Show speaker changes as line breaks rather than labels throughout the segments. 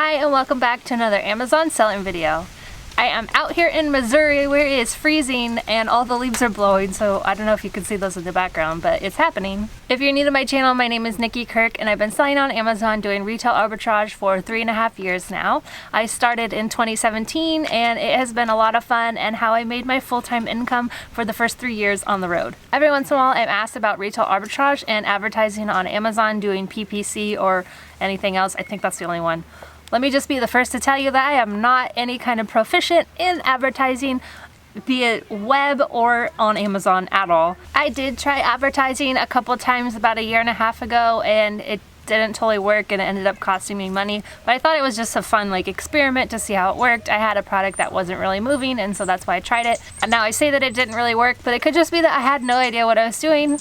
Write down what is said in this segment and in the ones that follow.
Hi and welcome back to another Amazon selling video. I am out here in Missouri where it is freezing and all the leaves are blowing, so I don't know if you can see those in the background, but it's happening. If you're new to my channel, my name is Nikki Kirk and I've been selling on Amazon doing retail arbitrage for 3.5 years now. I started in 2017 and it has been a lot of fun and how I made my full-time income for the first 3 years on the road. Every once in a while I'm asked about retail arbitrage and advertising on Amazon doing PPC or anything else. I think that's the only one. Let me just be the first to tell you that I am not any kind of proficient in advertising, be it web or on Amazon at all. I did try advertising a couple times about 1.5 years ago and it didn't totally work and it ended up costing me money, but I thought it was just a fun experiment to see how it worked. I had a product that wasn't really moving and so that's why I tried it. And now I say that it didn't really work, but it could just be that I had no idea what I was doing.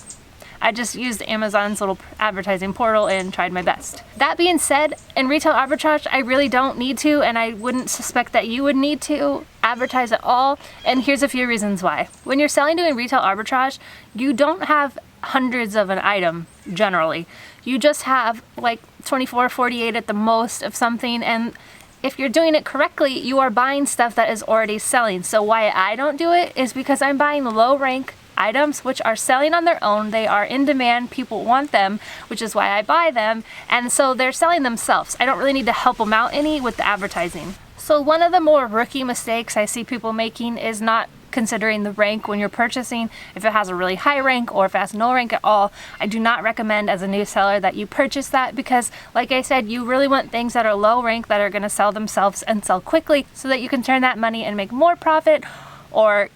I just used Amazon's little advertising portal and tried my best. That being said, in retail arbitrage, I really don't need to, and I wouldn't suspect that you would need to advertise at all, and here's a few reasons why. When you're selling doing retail arbitrage, you don't have hundreds of an item, generally. You just have like 24, 48 at the most of something, and if you're doing it correctly, you are buying stuff that is already selling. So why I don't do it is because I'm buying low rank items which are selling on their own. They are in demand, people want them, which is why I buy them, and so they're selling themselves. I don't really need to help them out any with the advertising. So one of the more rookie mistakes I see people making is not considering the rank when you're purchasing. If it has a really high rank or if it has no rank at all, I do not recommend as a new seller that you purchase that, because like I said, you really want things that are low rank that are going to sell themselves and sell quickly so that you can turn that money and make more profit or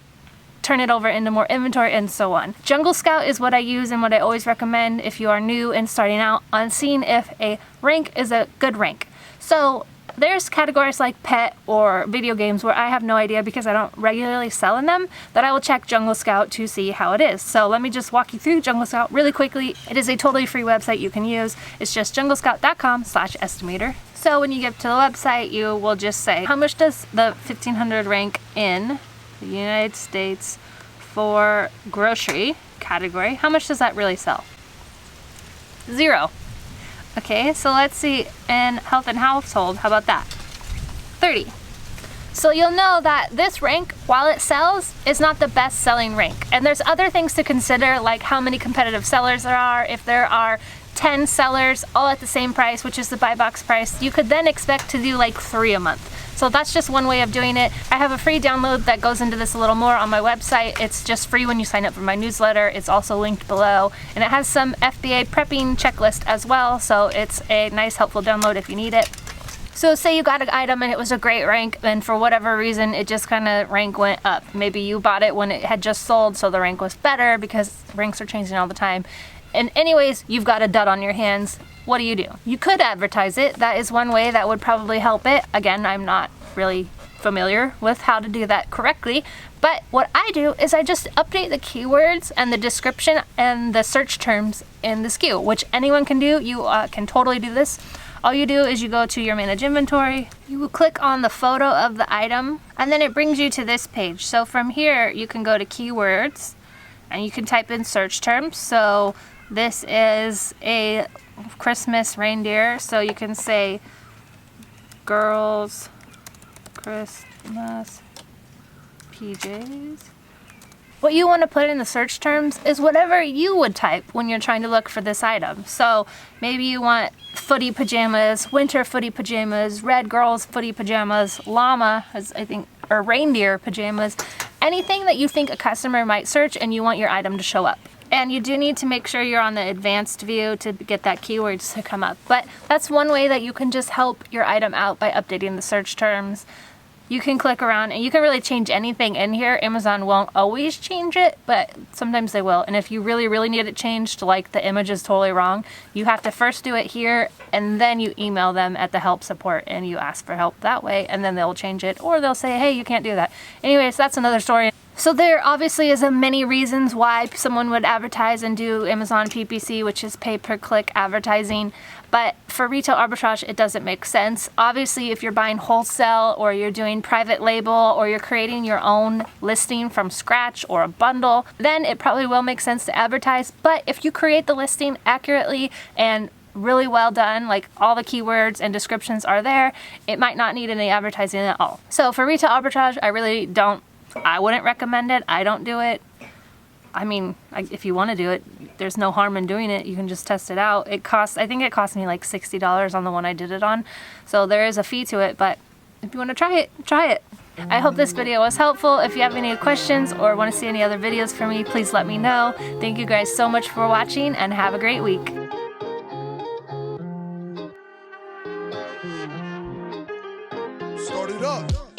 turn it over into more inventory and so on. Jungle Scout is what I use and what I always recommend if you are new and starting out on seeing if a rank is a good rank. So there's categories like pet or video games where I have no idea because I don't regularly sell in them, that I will check Jungle Scout to see how it is. So let me just walk you through Jungle Scout really quickly. It is a totally free website you can use. It's just junglescout.com/estimator. So when you get to the website, you will just say, how much does the 1500 rank in the United States for grocery category? How much does that really sell? 0. Okay, so let's see in health and household, how about that? 30. So you'll know that this rank, while it sells, is not the best selling rank. And there's other things to consider, like how many competitive sellers there are. If there are 10 sellers all at the same price, which is the buy box price, you could then expect to do like 3 a month. So that's just one way of doing it. I have a free download that goes into this a little more on my website. It's just free when you sign up for my newsletter. It's also linked below. And it has some FBA prepping checklist as well. So it's a nice helpful download if you need it. So say you got an item and it was a great rank, and for whatever reason it just kind of rank went up. Maybe you bought it when it had just sold, so the rank was better because ranks are changing all the time. And anyways, you've got a dud on your hands. What do? You could advertise it. That is one way that would probably help it. Again, I'm not really familiar with how to do that correctly, but what I do is I just update the keywords and the description and the search terms in the SKU, which anyone can do. You can totally do this. All you do is you go to your manage inventory, you click on the photo of the item, and then it brings you to this page. So from here you can go to keywords and you can type in search terms. So this is a Christmas reindeer, so you can say girls Christmas PJs. What you want to put in the search terms is whatever you would type when you're trying to look for this item. So maybe you want footy pajamas, winter footy pajamas, red girls footy pajamas, llama, or reindeer pajamas, anything that you think a customer might search and you want your item to show up. And you do need to make sure you're on the advanced view to get that keywords to come up. But that's one way that you can just help your item out by updating the search terms. You can click around and you can really change anything in here. Amazon won't always change it, but sometimes they will. And if you really, really need it changed, like the image is totally wrong, you have to first do it here and then you email them at the help support and you ask for help that way, and then they'll change it, or they'll say, hey, you can't do that. Anyways, that's another story. So there obviously is many reasons why someone would advertise and do Amazon PPC, which is pay per click advertising. But for retail arbitrage, it doesn't make sense. Obviously, if you're buying wholesale or you're doing private label or you're creating your own listing from scratch or a bundle, then it probably will make sense to advertise. But if you create the listing accurately and really well done. Like, all the keywords and descriptions are there. It might not need any advertising at all. So for retail arbitrage, I wouldn't recommend it. I don't do it. I mean, if you want to do it, there's no harm in doing it. You can just test it out. I think it cost me like $60 on the one I did it on. So there is a fee to it, but if you want to try it, try it. I hope this video was helpful. If you have any questions or want to see any other videos from me, please let me know. Thank you guys so much for watching, and have a great week.
Start it up.